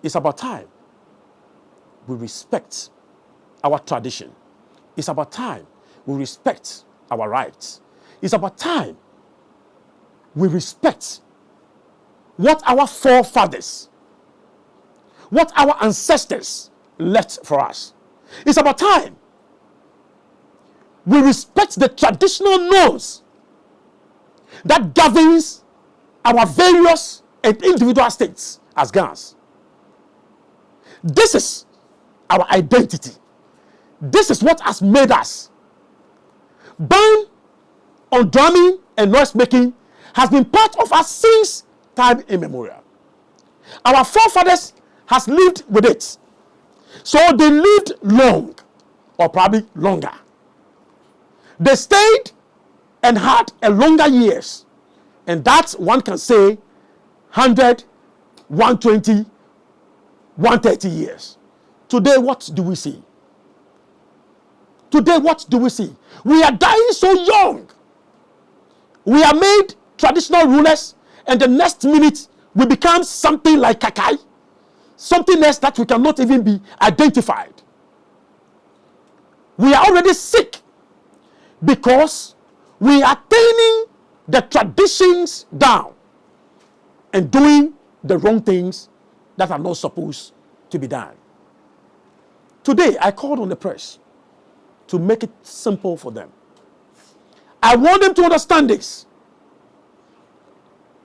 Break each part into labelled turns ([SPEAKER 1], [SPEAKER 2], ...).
[SPEAKER 1] It's about time we respect our tradition. It's about time we respect our rights. It's about time we respect what our forefathers, what our ancestors left for us. It's about time we respect the traditional norms that governs our various and individual states as Ghanaians. This is our identity. This is what has made us. Ban on drumming and noise making has been part of us since time immemorial. Our forefathers has lived with it. So they lived long, or probably longer. They stayed and had a longer years. And that one can say 100, 120, 130 years. Today, what do we see? Today, what do we see? We are dying so young. We are made traditional rulers, and the next minute we become something like Kakai, something else that we cannot even be identified. We are already sick because we are turning the traditions down and doing the wrong things that are not supposed to be done. Today, I called on the press to make it simple for them. I want them to understand this,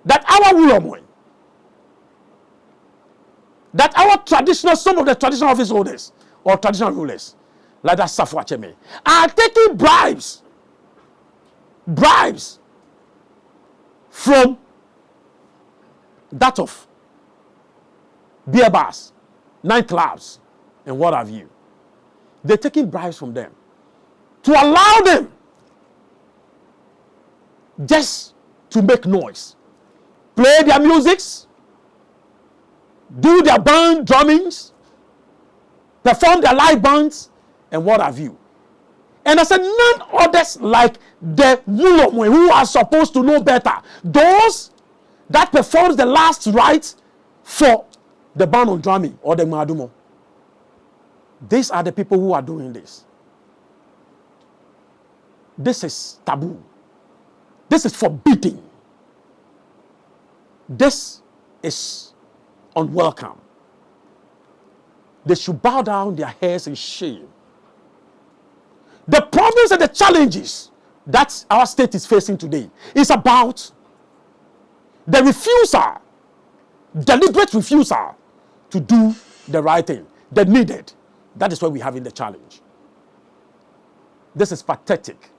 [SPEAKER 1] that our Wulamoy, that our traditional, some of the traditional office holders or traditional rulers, like that Safuacheme, are taking bribes from that of beer bars, nightclubs, and what have you. They're taking bribes from them to allow them just to make noise, play their musics, do their band drummings, perform their live bands, and what have you. And I said, none others like the Wulomwe who are supposed to know better. Those that performs the last rites for the band on drumming or the Madumo. These are the people who are doing this. This is taboo. This is forbidden. This is unwelcome. They should bow down their heads in shame. The problems and the challenges that our state is facing today is about the refusal, deliberate refusal to do the right thing, the needed. That is why we're having the challenge. This is pathetic.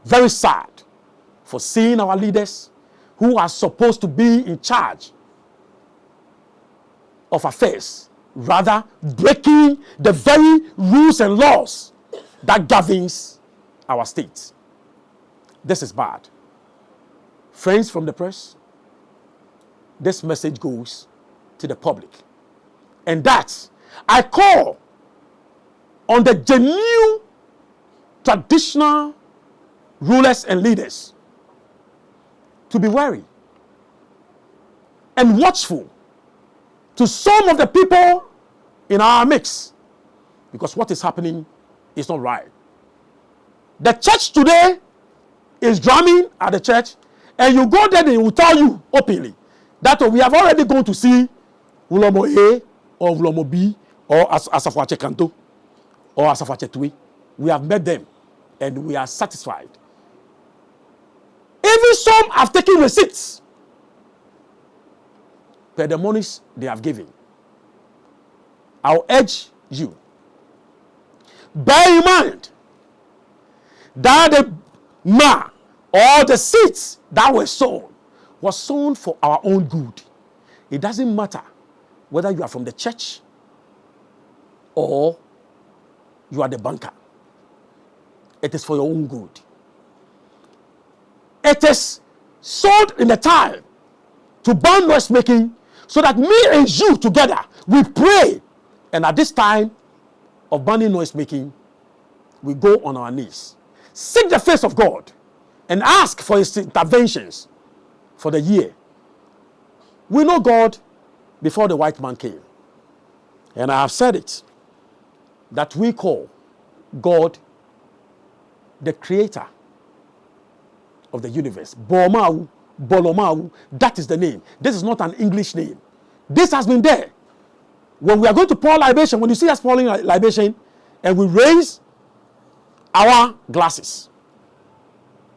[SPEAKER 1] Very sad for seeing our leaders who are supposed to be in charge of affairs, rather breaking the very rules and laws that governs our state. This is bad. Friends from the press, this message goes to the public. And that I call on the genuine traditional rulers and leaders to be wary and watchful to some of the people in our mix, because what is happening is not right. The church today is drumming at the church, and you go there, they will tell you openly that we have already gone to see Ulomo A or Ulomo B or Asafuache Kanto or Asafuache Tui. We have met them and we are satisfied. Even some have taken receipts per the monies they have given. I'll urge you, bear in mind that the or the seeds that were sown was sown for our own good. It doesn't matter whether you are from the church or you are the banker. It is for your own good. It is sold in the time to ban noise making so that me and you together we pray, and at this time of banning noise making we go on our knees, seek the face of God and ask for his interventions for the year. We know God before the white man came. And I have said it, that we call God the creator of the universe. Bomau, Bolomau, that is the name. This is not an English name. This has been there. When we are going to pour libation, when you see us pouring libation, and we raise our glasses,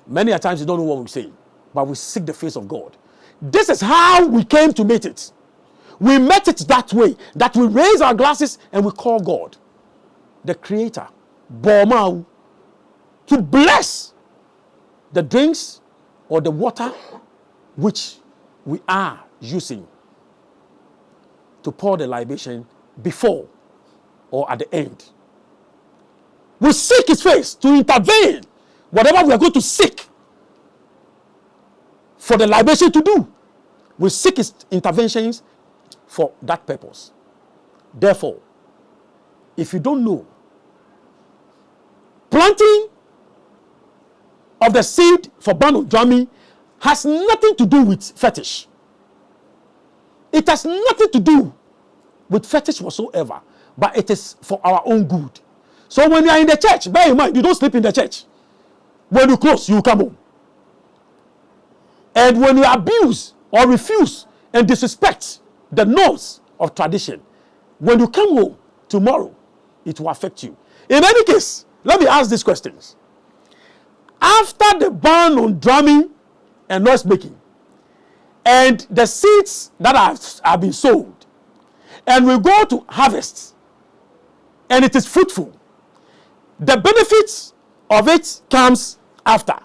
[SPEAKER 1] many a times you don't know what we say, but we seek the face of God. This is how we came to meet it. We met it that way, that we raise our glasses and we call God the creator, Bomau, to bless the drinks or the water which we are using to pour the libation before or at the end. We seek his face to intervene, whatever we are going to seek for the libation to do. We seek his interventions for that purpose. Therefore, if you don't know, planting of the seed for Banu Drami has nothing to do with fetish. It has nothing to do with fetish whatsoever, but it is for our own good. So when you are in the church, bear in mind, you don't sleep in the church. When you close, you come home. And when you abuse or refuse and disrespect the norms of tradition, when you come home tomorrow, it will affect you. In any case, let me ask these questions. After the ban on drumming and noise making, and the seeds that have been sowed, and we go to harvest, and it is fruitful, the benefits of it comes after,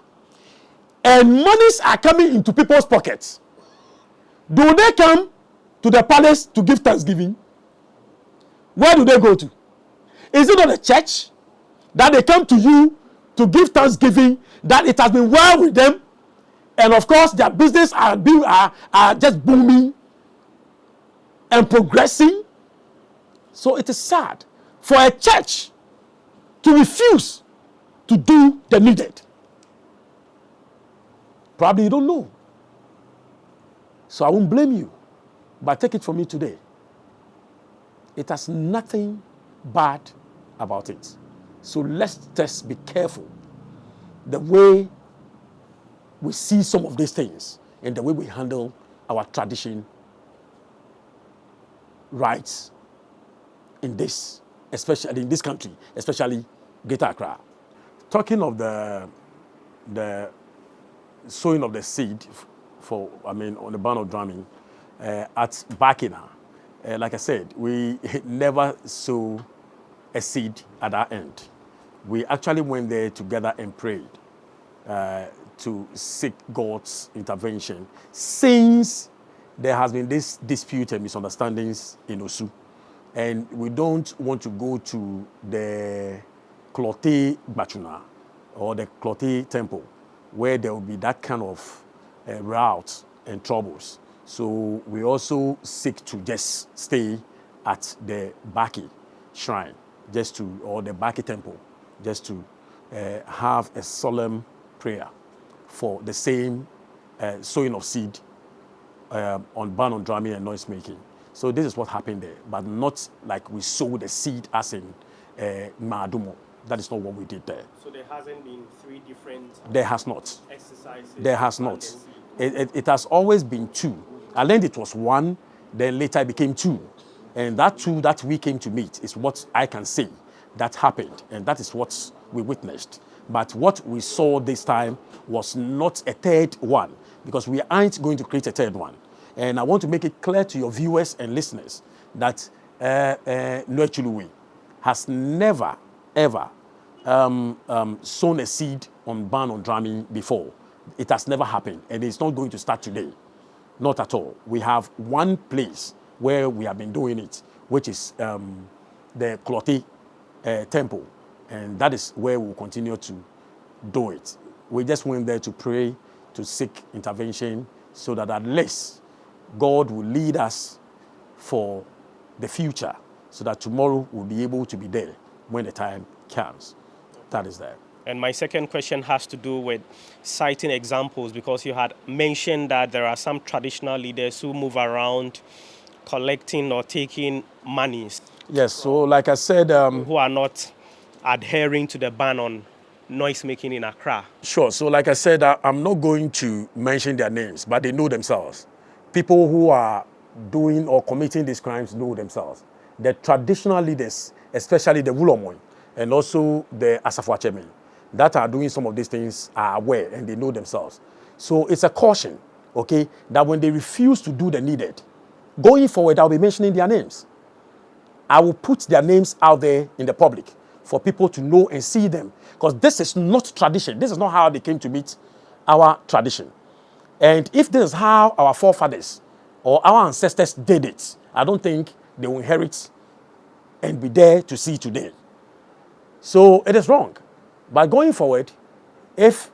[SPEAKER 1] and monies are coming into people's pockets. Do they come to the palace to give thanksgiving? Where do they go to? Is it not a church that they come to you to give thanksgiving that it has been well with them, and of course their business are just booming and progressing? So it is sad for a church to refuse to do the needed. Probably you don't know. So I won't blame you, but take it from me today. It has nothing bad about it. So let's just be careful the way we see some of these things and the way we handle our tradition rights in this, especially in this country, especially Greater Accra. Talking of the sowing of the seed on the ban of drumming at Bakina, like I said, we never sow a seed at our end. We actually went there together and prayed to seek God's intervention, since there has been this dispute and misunderstandings in Osu. And we don't want to go to the Klote Bachuna or the Klote temple where there will be that kind of route and troubles. So we also seek to just stay at the Baki shrine, or the Baki temple, just to have a solemn prayer for the same sowing of seed on ban on drumming and noise making. So this is what happened there, but not like we sowed the seed as in Maadumo. That is not what we did there.
[SPEAKER 2] So there hasn't been three different
[SPEAKER 1] There has not.
[SPEAKER 2] exercises?
[SPEAKER 1] There has not. It has always been two. I learned it was one, then later it became two. And that two that we came to meet is what I can say that happened. And that is what we witnessed. But what we saw this time was not a third one, because we aren't going to create a third one. And I want to make it clear to your viewers and listeners that Noechuluwe has never, ever sown a seed on ban on drumming before. It has never happened, and it's not going to start today. Not at all. We have one place where we have been doing it, which is the Klote temple, and that is where we'll continue to do it. We just went there to pray, to seek intervention, so that at least God will lead us for the future, so that tomorrow we'll be able to be there when the time comes. That is there.
[SPEAKER 2] And my second question has to do with citing examples, because you had mentioned that there are some traditional leaders who move around collecting or taking monies
[SPEAKER 1] Yes, so like I said,
[SPEAKER 2] who are not adhering to the ban on noise making in Accra?
[SPEAKER 1] sure. So like I said, I'm not going to mention their names, but they know themselves. People who are doing or committing these crimes know themselves. The traditional leaders, especially the Wulomoy and also the Asafwachemi, that are doing some of these things are aware and they know themselves. So it's a caution, okay, that when they refuse to do the needed, going forward, I'll be mentioning their names. I will put their names out there in the public for people to know and see them. Because this is not tradition. This is not how they came to meet our tradition. And if this is how our forefathers or our ancestors did it, I don't think they will inherit and be there to see today. So it is wrong. But going forward, if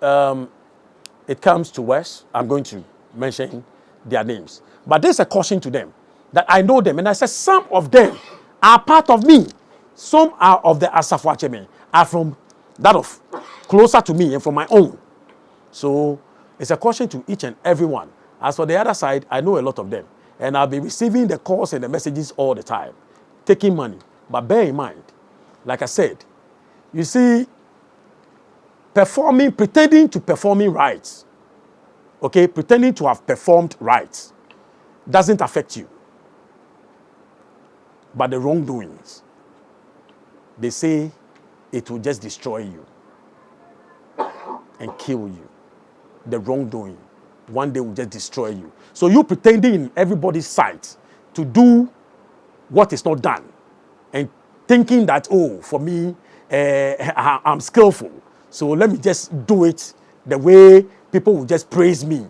[SPEAKER 1] it comes to worse, I'm going to mention their names. But there's a caution to them that I know them. And I said some of them are part of me. Some are of the Asafwacheme, are from that of closer to me and from my own. So it's a caution to each and every one. As for the other side, I know a lot of them. And I'll be receiving the calls and the messages all the time, taking money. But bear in mind, like I said, you see, pretending to performing rights, okay, pretending to have performed rights doesn't affect you. But the wrongdoings, they say it will just destroy you and kill you. The wrongdoing, one day will just destroy you. So you pretending in everybody's sight to do what is not done and thinking that, oh, for me, I'm skillful. So let me just do it the way people will just praise me.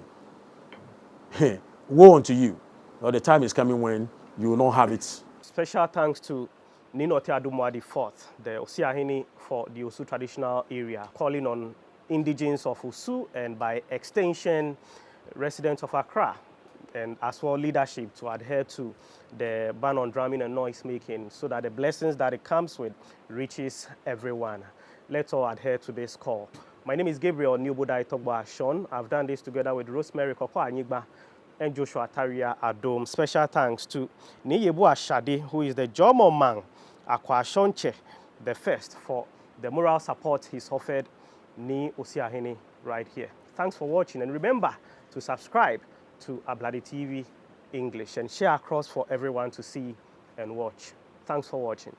[SPEAKER 1] Woe unto you. Well, the time is coming when you will not have it.
[SPEAKER 2] Special thanks to Nino Teadumwa IV, the Osiahene for the Osu traditional area, calling on indigenes of Osu and by extension residents of Accra and as well leadership to adhere to the ban on drumming and noise making so that the blessings that it comes with reaches everyone. Let's all adhere to this call. My name is Gabriel Newbodai Togba Sean. I've done this together with Rosemary Koko Anyigba and Joshua Taria Adom. Special thanks to Niyebu Ashadi, who is the Jomo Man Akwa Shonche, the first, for the moral support he's offered Ni Osiahene right here. Thanks for watching, and remember to subscribe to Abladi TV English and share across for everyone to see and watch. Thanks for watching.